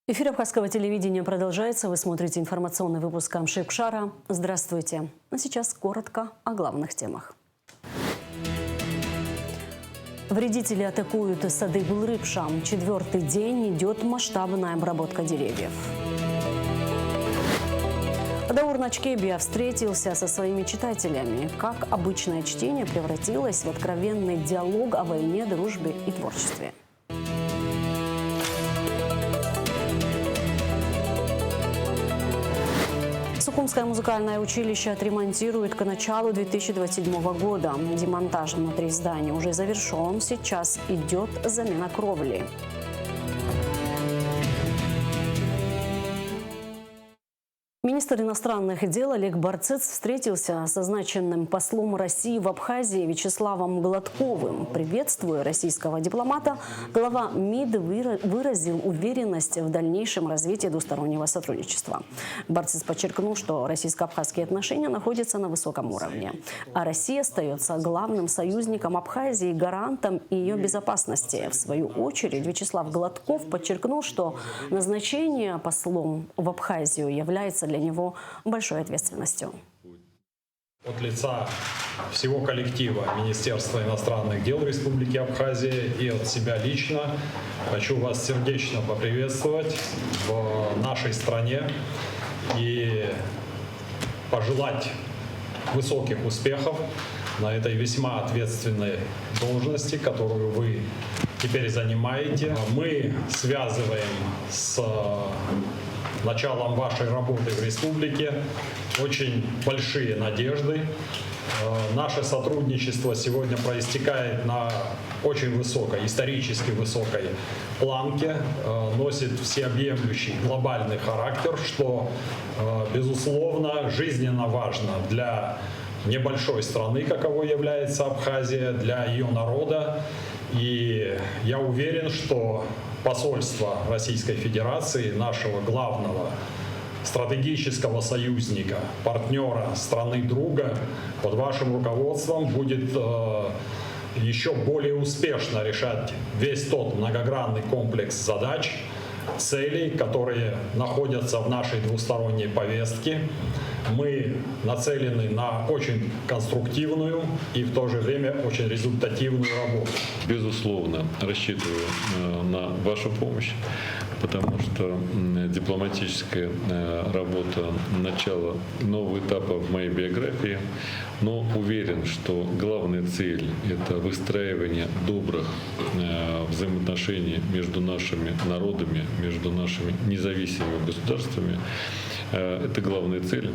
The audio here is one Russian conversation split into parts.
Эфир Абхазского телевидения продолжается. Вы смотрите информационный выпуск Амшикшара. Здравствуйте. А сейчас коротко о главных темах. Вредители атакуют сады Былрыпша. Четвертый день идет масштабная обработка деревьев. Даур Начкебия встретился со своими читателями. Как обычное чтение превратилось в откровенный диалог о войне, дружбе и творчестве. Сухумское музыкальное училище отремонтирует к началу 2027 года. Демонтаж внутри здания уже завершен. Сейчас идет замена кровли. Министр иностранных дел Олег Барцец встретился с означенным послом России в Абхазии Вячеславом Гладковым. Приветствуя российского дипломата, глава МИД выразил уверенность в дальнейшем развитии двустороннего сотрудничества. Барцец подчеркнул, что российско-абхазские отношения находятся на высоком уровне, а Россия остается главным союзником Абхазии и гарантом ее безопасности. В свою очередь Вячеслав Гладков подчеркнул, что назначение послом в Абхазию является для него большой ответственностью. От лица всего коллектива Министерства иностранных дел Республики Абхазия и от себя лично хочу вас сердечно поприветствовать в нашей стране и пожелать высоких успехов на этой весьма ответственной должности, которую вы теперь занимаете. Мы связываем с началом вашей работы в республике очень большие надежды. Наше сотрудничество сегодня проистекает на очень высокой, исторически высокой планке, носит всеобъемлющий глобальный характер, что, безусловно, жизненно важно для небольшой страны, каковой является Абхазия, для ее народа. И я уверен, что посольство Российской Федерации, нашего главного стратегического союзника, партнера, страны-друга, под вашим руководством будет еще более успешно решать весь тот многогранный комплекс задач, целей, которые находятся в нашей двусторонней повестке. Мы нацелены на очень конструктивную и в то же время очень результативную работу. Безусловно, рассчитываю на вашу помощь, потому что дипломатическая работа — начало нового этапа в моей биографии, но уверен, что главная цель — это выстраивание добрых взаимоотношений между нашими народами, между нашими независимыми государствами. Это главная цель,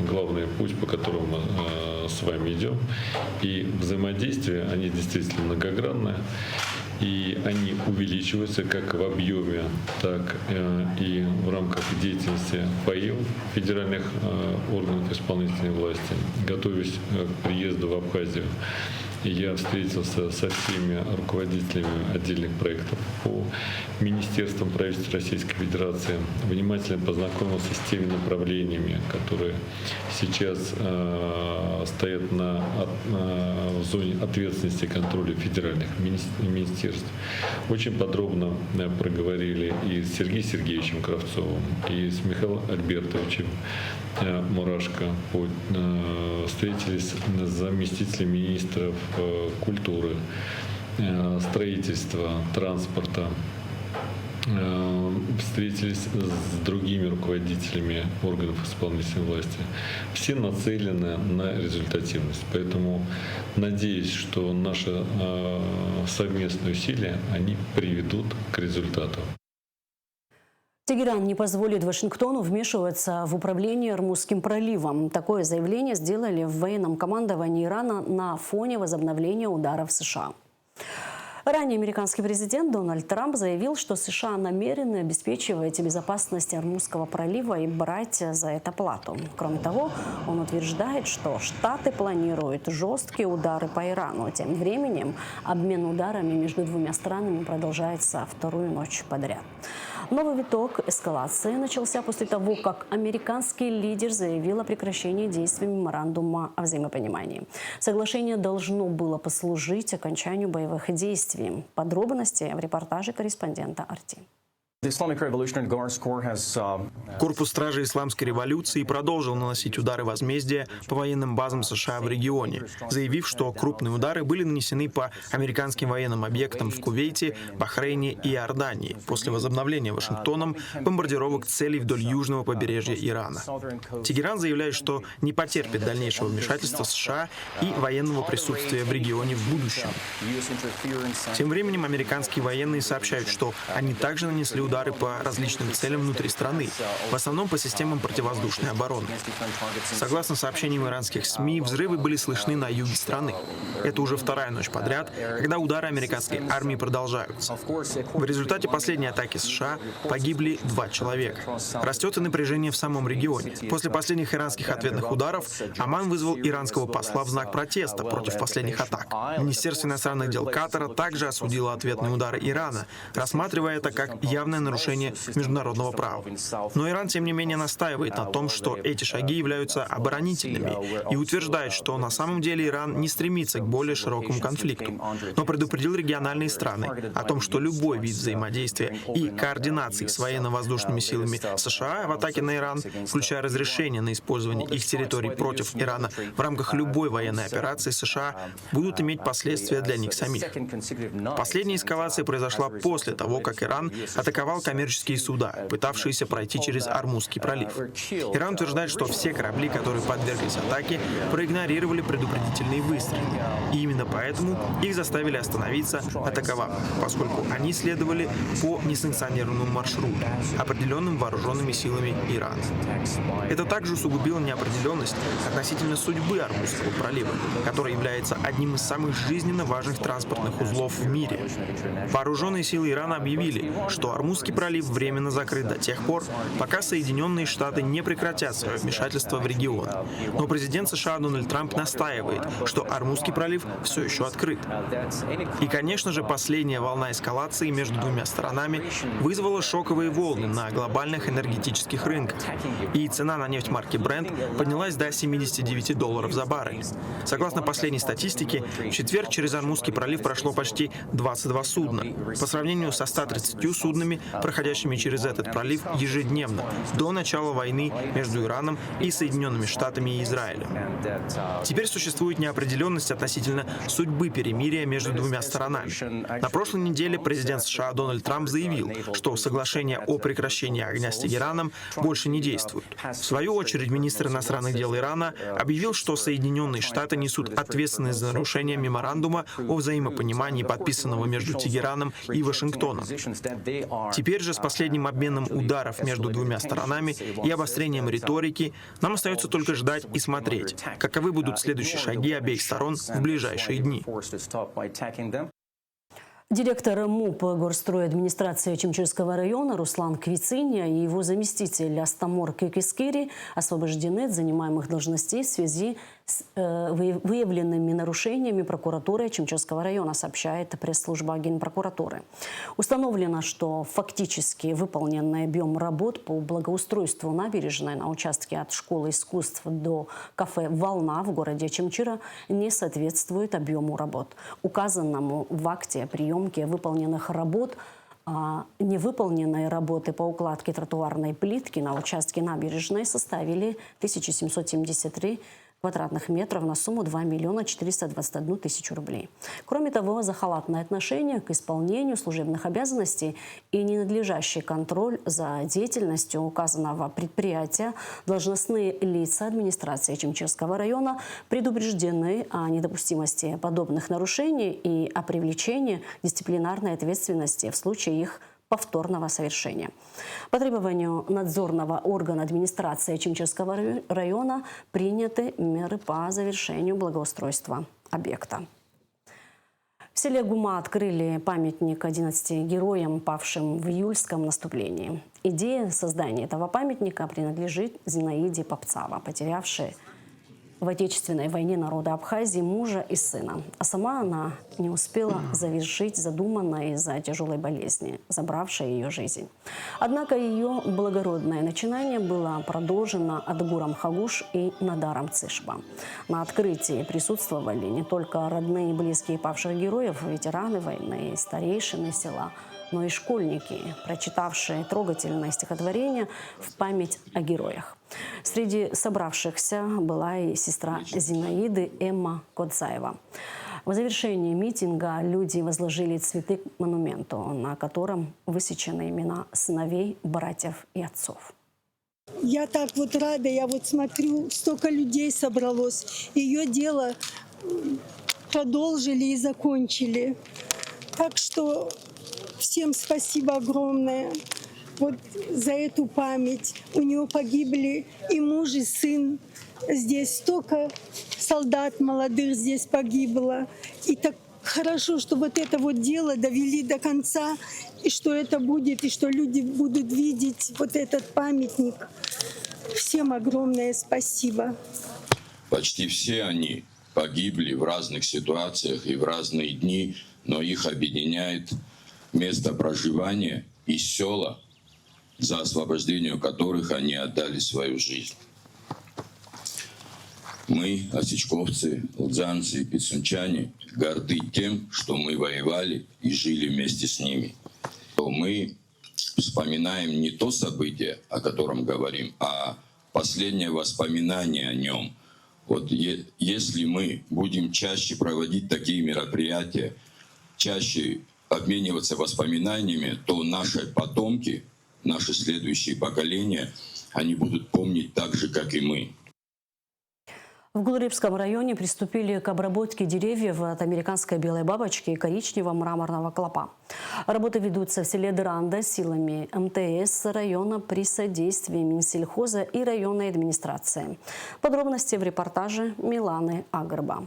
главный путь, по которому мы с вами идем. И взаимодействия, они действительно многогранные. И они увеличиваются как в объеме, так и в рамках деятельности ФАИЛ, федеральных органов исполнительной власти. Готовясь к приезду в Абхазию, я встретился со всеми руководителями отдельных проектов по министерствам правительства Российской Федерации, внимательно познакомился с теми направлениями, которые сейчас стоят в зоне ответственности и контроля федеральных министерств. Очень подробно проговорили и с Сергеем Сергеевичем Кравцовым, и с Михаилом Альбертовичем Мурашко. Встретились с заместителями министров культуры, строительства, транспорта. Встретились с другими руководителями органов исполнительной власти. Все нацелены на результативность. Поэтому надеюсь, что наши совместные усилия, они приведут к результату. Тегеран не позволит Вашингтону вмешиваться в управление Ормузским проливом. Такое заявление сделали в военном командовании Ирана на фоне возобновления ударов США. Ранее американский президент Дональд Трамп заявил, что США намерены обеспечивать безопасность Ормузского пролива и брать за это плату. Кроме того, он утверждает, что Штаты планируют жесткие удары по Ирану. Тем временем обмен ударами между двумя странами продолжается вторую ночь подряд. Новый виток эскалации начался после того, как американский лидер заявил о прекращении действий меморандума о взаимопонимании. Соглашение должно было послужить окончанию боевых действий. Подробности в репортаже корреспондента Арти. Корпус стражи Исламской революции продолжил наносить удары возмездия по военным базам США в регионе, заявив, что крупные удары были нанесены по американским военным объектам в Кувейте, Бахрейне и Иордании после возобновления Вашингтоном бомбардировок целей вдоль южного побережья Ирана. Тегеран заявляет, что не потерпит дальнейшего вмешательства США и военного присутствия в регионе в будущем. Тем временем американские военные сообщают, что они также нанесли удары по различным целям внутри страны, в основном по системам противовоздушной обороны. Согласно сообщениям иранских СМИ, взрывы были слышны на юге страны. Это уже вторая ночь подряд, когда удары американской армии продолжаются. В результате последней атаки США погибли 2 человека. Растет и напряжение в самом регионе. После последних иранских ответных ударов Оман вызвал иранского посла в знак протеста против последних атак. Министерство иностранных дел Катара также осудило ответные удары Ирана, рассматривая это как явное нарушение международного права. Но Иран, тем не менее, настаивает на том, что эти шаги являются оборонительными и утверждает, что на самом деле Иран не стремится к более широкому конфликту, но предупредил региональные страны о том, что любой вид взаимодействия и координации с военно-воздушными силами США в атаке на Иран, включая разрешение на использование их территорий против Ирана в рамках любой военной операции США, будут иметь последствия для них самих. Последняя эскалация произошла после того, как Иран атаковал коммерческие суда, пытавшиеся пройти через Ормузский пролив. Иран утверждает, что все корабли, которые подверглись атаке, проигнорировали предупредительные выстрелы. И именно поэтому их заставили остановиться, атаковав, поскольку они следовали по несанкционированному маршруту, определенным вооруженными силами Ирана. Это также усугубило неопределенность относительно судьбы Ормузского пролива, который является одним из самых жизненно важных транспортных узлов в мире. Вооруженные силы Ирана объявили, что Ормузский пролив временно закрыт до тех пор, пока Соединенные Штаты не прекратят свое вмешательство в регион. Но президент США Дональд Трамп настаивает, что Ормузский пролив все еще открыт. И, конечно же, последняя волна эскалации между двумя сторонами вызвала шоковые волны на глобальных энергетических рынках. И цена на нефть марки Brent поднялась до $79 за баррель. Согласно последней статистике, в четверг через Ормузский пролив прошло почти 22 судна, по сравнению со 130 суднами, проходящими через этот пролив ежедневно, до начала войны между Ираном и Соединенными Штатами и Израилем. Теперь существует неопределенность относительно судьбы перемирия между двумя сторонами. На прошлой неделе президент США Дональд Трамп заявил, что соглашение о прекращении огня с Тегераном больше не действует. В свою очередь, министр иностранных дел Ирана объявил, что Соединенные Штаты несут ответственность за нарушение меморандума о взаимопонимании, подписанного между Тегераном и Вашингтоном. Теперь же с последним обменом ударов между двумя сторонами и обострением риторики нам остается только ждать и смотреть, каковы будут следующие шаги обеих сторон в ближайшие дни. Директор МУП горстрой администрации Чимчирского района Руслан Квициня и его заместитель Астамор Кекискири освобождены от занимаемых должностей в связи с выявленными нарушениями прокуратуры Чимчирского района, сообщает пресс-служба Генпрокуратуры. Установлено, что фактически выполненный объем работ по благоустройству набережной на участке от школы искусств до кафе «Волна» в городе Чимчира не соответствует объему работ, указанному в акте приемки выполненных работ. Невыполненные работы по укладке тротуарной плитки на участке набережной составили 1773 квадратных метров на сумму 2 421 000 рублей. Кроме того, за халатное отношение к исполнению служебных обязанностей и ненадлежащий контроль за деятельностью указанного предприятия должностные лица администрации Чимчирского района предупреждены о недопустимости подобных нарушений и о привлечении дисциплинарной ответственности в случае их повторного совершения. По требованию надзорного органа администрации Чимчирского района приняты меры по завершению благоустройства объекта. В селе Гума открыли памятник 11 героям, павшим в июльском наступлении. Идея создания этого памятника принадлежит Зинаиде Попцава, потерявшей в Отечественной войне народа Абхазии мужа и сына. А сама она не успела завершить задуманное из-за тяжелой болезни, забравшей ее жизнь. Однако ее благородное начинание было продолжено Адгуром Хагуш и Надаром Цишба. На открытии присутствовали не только родные и близкие павших героев, ветераны войны, старейшины села, но и школьники, прочитавшие трогательное стихотворение в память о героях. Среди собравшихся была и сестра Зинаиды Эмма Кодзаева. В завершении митинга люди возложили цветы к монументу, на котором высечены имена сыновей, братьев и отцов. Я так вот рада, я вот смотрю, столько людей собралось. Ее дело продолжили и закончили. Так что всем спасибо огромное вот за эту память. У нее погибли и муж, и сын. Здесь столько солдат молодых здесь погибло. И так хорошо, что вот это вот дело довели до конца, и что это будет, и что люди будут видеть вот этот памятник. Всем огромное спасибо. Почти все они погибли в разных ситуациях и в разные дни, но их объединяет место проживания и села, за освобождение которых они отдали свою жизнь. Мы, осечковцы, лдзанцы и пицунчане, горды тем, что мы воевали и жили вместе с ними. Мы вспоминаем не то событие, о котором говорим, а последнее воспоминание о нем. Вот если мы будем чаще проводить такие мероприятия, чаще обмениваться воспоминаниями, то наши потомки, наши следующие поколения, они будут помнить так же, как и мы. В Гулрыбском районе приступили к обработке деревьев от американской белой бабочки и коричневого мраморного клопа. Работы ведутся в селе Дранда силами МТС района при содействии Минсельхоза и районной администрации. Подробности в репортаже Миланы Агрба.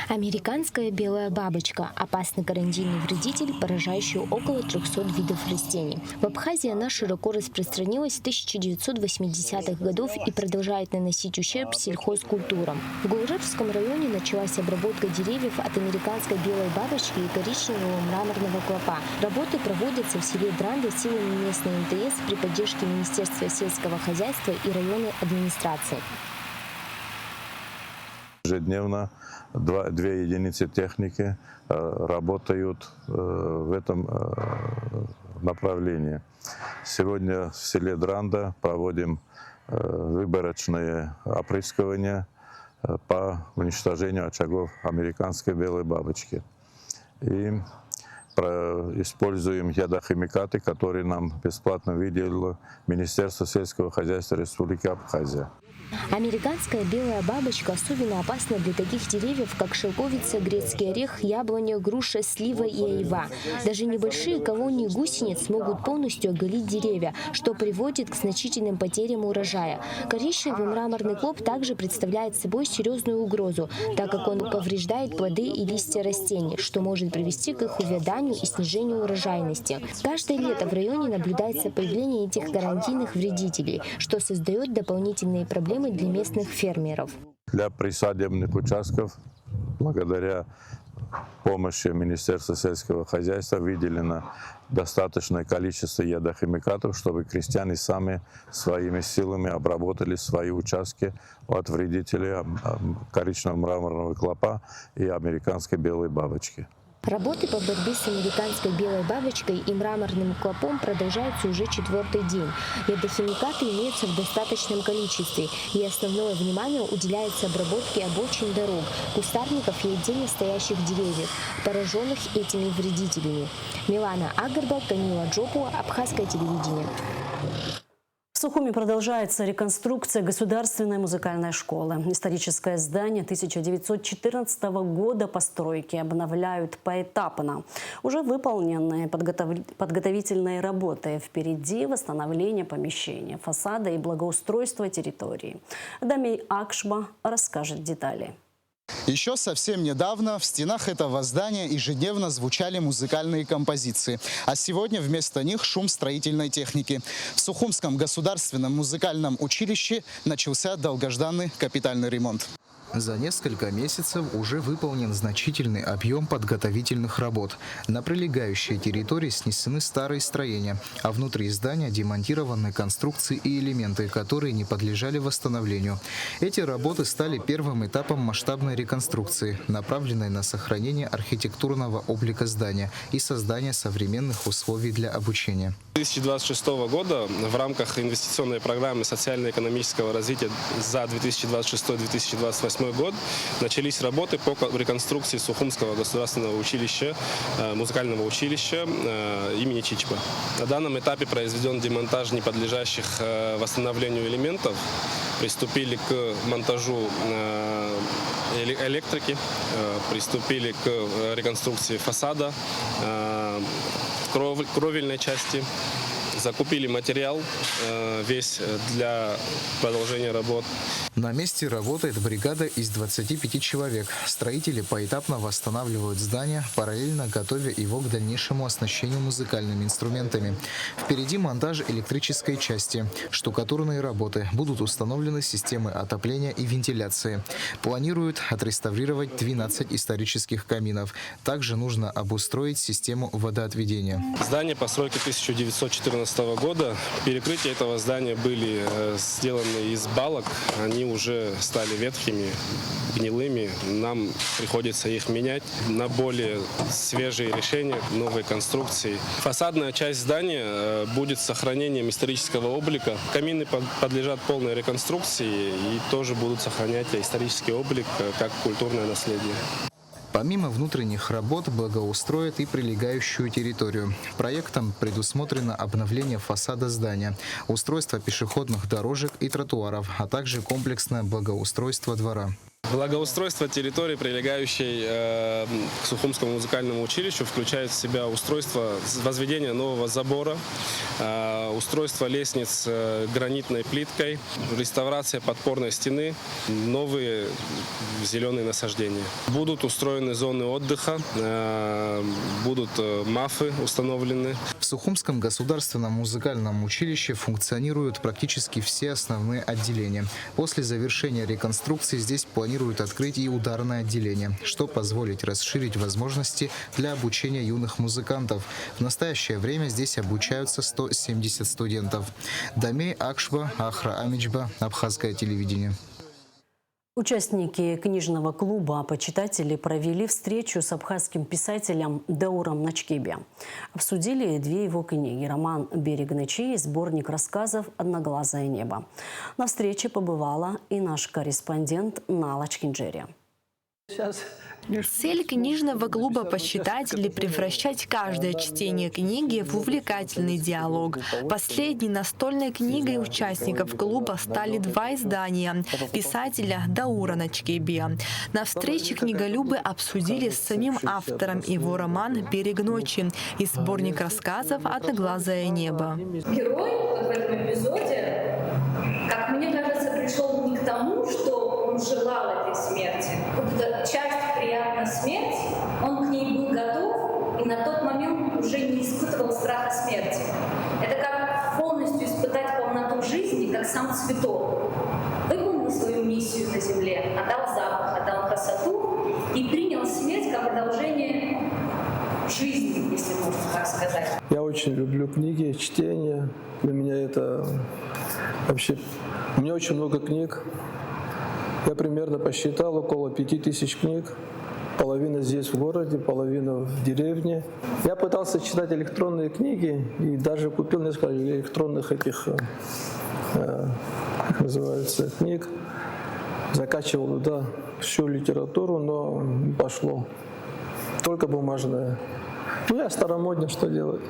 Американская белая бабочка – опасный карантинный вредитель, поражающий около 300 видов растений. В Абхазии она широко распространилась с 1980-х годов и продолжает наносить ущерб сельхозкультурам. В Гулрыбском районе началась обработка деревьев от американской белой бабочки и коричневого мраморного клопа. Работы проводятся в селе Дранда силами местной МТС при поддержке Министерства сельского хозяйства и районной администрации. Ежедневно 2 единицы техники работают в этом направлении. Сегодня в селе Дранда проводим выборочное опрыскивание по уничтожению очагов американской белой бабочки. И используем ядохимикаты, которые нам бесплатно выделило Министерство сельского хозяйства Республики Абхазия. Американская белая бабочка особенно опасна для таких деревьев, как шелковица, грецкий орех, яблоня, груша, слива и айва. Даже небольшие колонии гусениц могут полностью оголить деревья, что приводит к значительным потерям урожая. Коричневый мраморный клоп также представляет собой серьезную угрозу, так как он повреждает плоды и листья растений, что может привести к их увяданию и снижению урожайности. Каждое лето в районе наблюдается появление этих карантинных вредителей, что создает дополнительные проблемы для местных фермеров. Для присадебных участков, благодаря помощи Министерства сельского хозяйства, выделено достаточное количество ядохимикатов, чтобы крестьяне сами своими силами обработали свои участки от вредителей коричневого мраморного клопа и американской белой бабочки. Работы по борьбе с американской белой бабочкой и мраморным клопом продолжаются уже 4-й день. Ядохимикаты имеются в достаточном количестве, и основное внимание уделяется обработке обочин дорог, кустарников и отдельно стоящих деревьев, пораженных этими вредителями. Милана Агрба, Камила Джопу, Абхазское телевидение. В Сухуми продолжается реконструкция государственной музыкальной школы. Историческое здание 1914 года постройки обновляют поэтапно. Уже выполнены подготовительные работы. Впереди восстановление помещения, фасада и благоустройство территории. Дамей Акшба расскажет детали. Еще совсем недавно в стенах этого здания ежедневно звучали музыкальные композиции, а сегодня вместо них шум строительной техники. В Сухумском государственном музыкальном училище начался долгожданный капитальный ремонт. За несколько месяцев уже выполнен значительный объем подготовительных работ. На прилегающей территории снесены старые строения, а внутри здания демонтированы конструкции и элементы, которые не подлежали восстановлению. Эти работы стали первым этапом масштабной реконструкции, направленной на сохранение архитектурного облика здания и создание современных условий для обучения. 2026 года в рамках инвестиционной программы социально-экономического развития за 2026-2028 год начались работы по реконструкции Сухумского государственного училища, музыкального училища имени Чичпа. На данном этапе произведен демонтаж неподлежащих восстановлению элементов. Приступили к монтажу электрики, приступили к реконструкции фасада, кровельной части. Закупили материал весь для продолжения работ. На месте работает бригада из 25 человек. Строители поэтапно восстанавливают здание, параллельно готовя его к дальнейшему оснащению музыкальными инструментами. Впереди монтаж электрической части. Штукатурные работы. Будут установлены системы отопления и вентиляции. Планируют отреставрировать 12 исторических каминов. Также нужно обустроить систему водоотведения. Здание постройки 1914 года. Перекрытия этого здания были сделаны из балок. Они уже стали ветхими, гнилыми. Нам приходится их менять на более свежие решения, новые конструкции. Фасадная часть здания будет с сохранением исторического облика. Камины подлежат полной реконструкции и тоже будут сохранять исторический облик как культурное наследие. Помимо внутренних работ благоустроят и прилегающую территорию. Проектом предусмотрено обновление фасада здания, устройство пешеходных дорожек и тротуаров, а также комплексное благоустройство двора. Благоустройство территории, прилегающей к Сухумскому музыкальному училищу, включает в себя устройство возведения нового забора, устройство лестниц гранитной плиткой, реставрация подпорной стены, новые зеленые насаждения. Будут устроены зоны отдыха, будут мафы установлены. В Сухумском государственном музыкальном училище функционируют практически все основные отделения. После завершения реконструкции здесь планируют открыть и ударное отделение, что позволит расширить возможности для обучения юных музыкантов. В настоящее время здесь обучаются 170 студентов. Дамей Акшба, Ахра Амичба, Абхазское телевидение. Участники книжного клуба «Почитатели» провели встречу с абхазским писателем Дауром Начкебе. Обсудили две его книги – роман «Берег ночей» и сборник рассказов «Одноглазое небо». На встрече побывала и наш корреспондент Нала Чкинджери. Цель книжного клуба «Почитатели» – превращать каждое чтение книги в увлекательный диалог. Последней настольной книгой участников клуба стали два издания писателя Даура Начкебе. На встрече книголюбы обсудили с самим автором его роман «Берег ночи» и сборник рассказов «Одноглазое небо». Герой в этом эпизоде, как мне кажется, пришел не к тому, что он желал этой смерти. Вот эта часть «Приятна смерть», он к ней был готов и на тот момент уже не испытывал страха смерти. Это как полностью испытать полноту жизни, как сам цветок. Выполнил свою миссию на земле, отдал запах, отдал красоту и принял смерть как продолжение жизни, если можно так сказать. Я очень люблю книги, чтение. Для меня это вообще... У меня очень много книг. Я примерно посчитал около 5000 книг. Половина здесь в городе, половина в деревне. Я пытался читать электронные книги и даже купил несколько электронных этих, как называется, книг. Закачивал туда всю литературу, но не пошло. Только бумажная. Ну, я старомоден, что делать.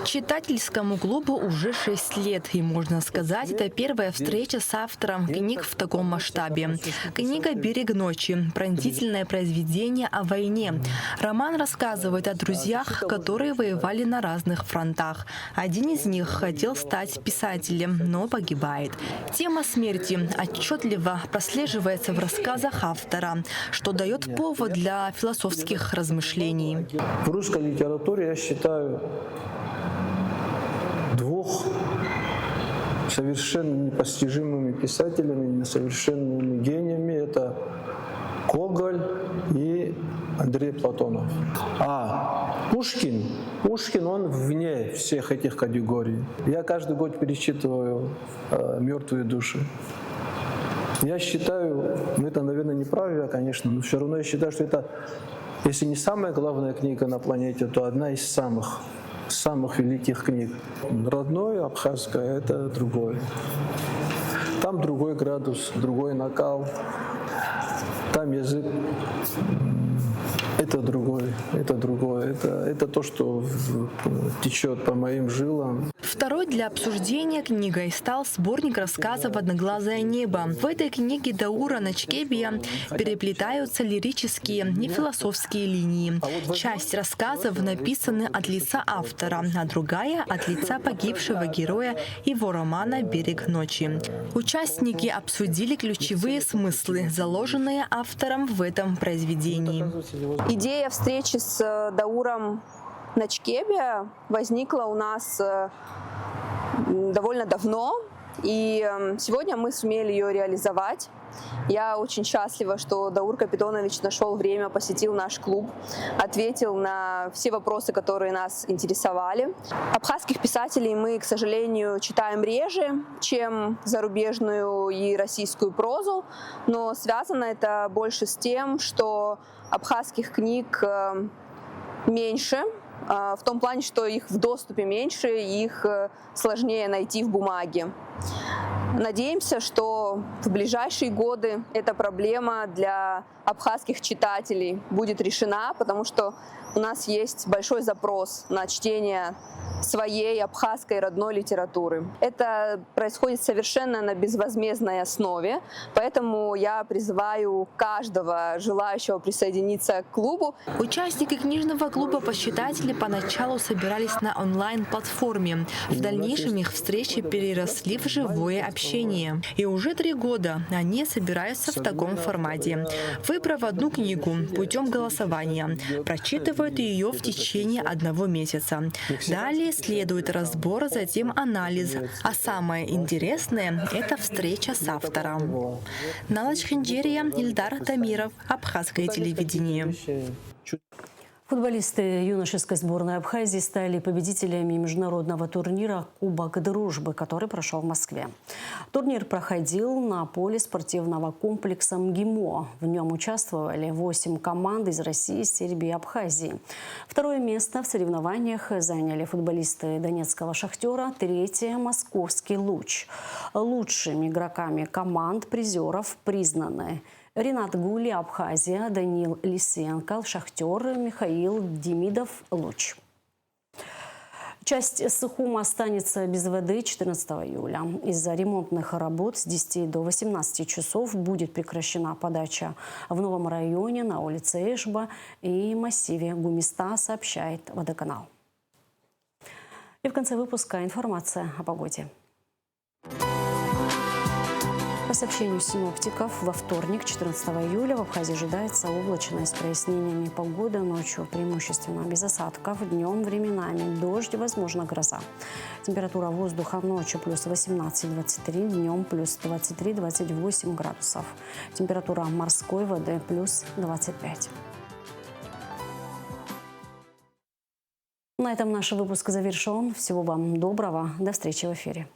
Читательскому клубу уже 6 лет, и, можно сказать, это первая встреча с автором книг в таком масштабе. Книга «Берег ночи» – пронзительное произведение о войне. Роман рассказывает о друзьях, которые воевали на разных фронтах. Один из них хотел стать писателем, но погибает. Тема смерти отчетливо прослеживается в рассказах автора, что дает повод для философских размышлений. В русской литературе я считаю двух совершенно непостижимыми писателями, несовершенными гениями. Это Андрей Платонов. А Пушкин, он вне всех этих категорий. Я каждый год перечитываю «Мертвые души». Я считаю, это, наверное, неправильно, конечно, но все равно я считаю, что это, если не самая главная книга на планете, то одна из самых великих книг. Родное абхазское – это другое. Там другой градус, другой накал. Там язык – это другое. Это то, что течет по моим жилам. Второй для обсуждения книгой стал сборник рассказов «Одноглазое небо». В этой книге Даура Начкебия переплетаются лирические и философские линии. Часть рассказов написаны от лица автора, а другая – от лица погибшего героя его романа «Берег ночи». Участники обсудили ключевые смыслы, заложенные автором в этом произведении. Идея встречи с Дауром Начкебия возникла у нас довольно давно, и сегодня мы сумели ее реализовать. Я очень счастлива, что Даур Капитонович нашел время, посетил наш клуб, ответил на все вопросы, которые нас интересовали. Абхазских писателей мы, к сожалению, читаем реже, чем зарубежную и российскую прозу, но связано это больше с тем, что абхазских книг меньше, в том плане, что их в доступе меньше, их сложнее найти в бумаге. Надеемся, что в ближайшие годы эта проблема для абхазских читателей будет решена, потому что у нас есть большой запрос на чтение своей абхазской родной литературы. Это происходит совершенно на безвозмездной основе, поэтому я призываю каждого желающего присоединиться к клубу. Участники книжного клуба «Почитатели» поначалу собирались на онлайн-платформе. В дальнейшем их встречи переросли в живое общение. И уже 3 года они собираются в таком формате. Выбрав одну книгу путем голосования, прочитывают ее в течение 1 месяца. Далее следует разбор, затем анализ. А самое интересное – это встреча с автором. Налач Хинджерия, Ильдар Тамиров, Абхазское телевидение. Футболисты юношеской сборной Абхазии стали победителями международного турнира «Кубок дружбы», который прошел в Москве. Турнир проходил на поле спортивного комплекса МГИМО. В нем участвовали 8 команд из России, Сербии и Абхазии. 2 место в соревнованиях заняли футболисты донецкого «Шахтера», 3 – московский «Луч». Лучшими игроками команд призеров признаны Ренат Гули, Абхазия, Данил Лисенко, Шахтер, Михаил Демидов, Луч. Часть Сухума останется без воды 14 июля. Из-за ремонтных работ с 10 до 18 часов будет прекращена подача в новом районе на улице Эшба и массиве Гумиста, сообщает водоканал. И в конце выпуска информация о погоде. По сообщению синоптиков, во вторник, 14 июля, в Абхазии ожидается облачная с прояснениями погода. Ночью преимущественно без осадков, днем временами дождь, возможно гроза. Температура воздуха ночью плюс 18-23, днем плюс 23-28 градусов. Температура морской воды плюс 25. На этом наш выпуск завершен. Всего вам доброго. До встречи в эфире.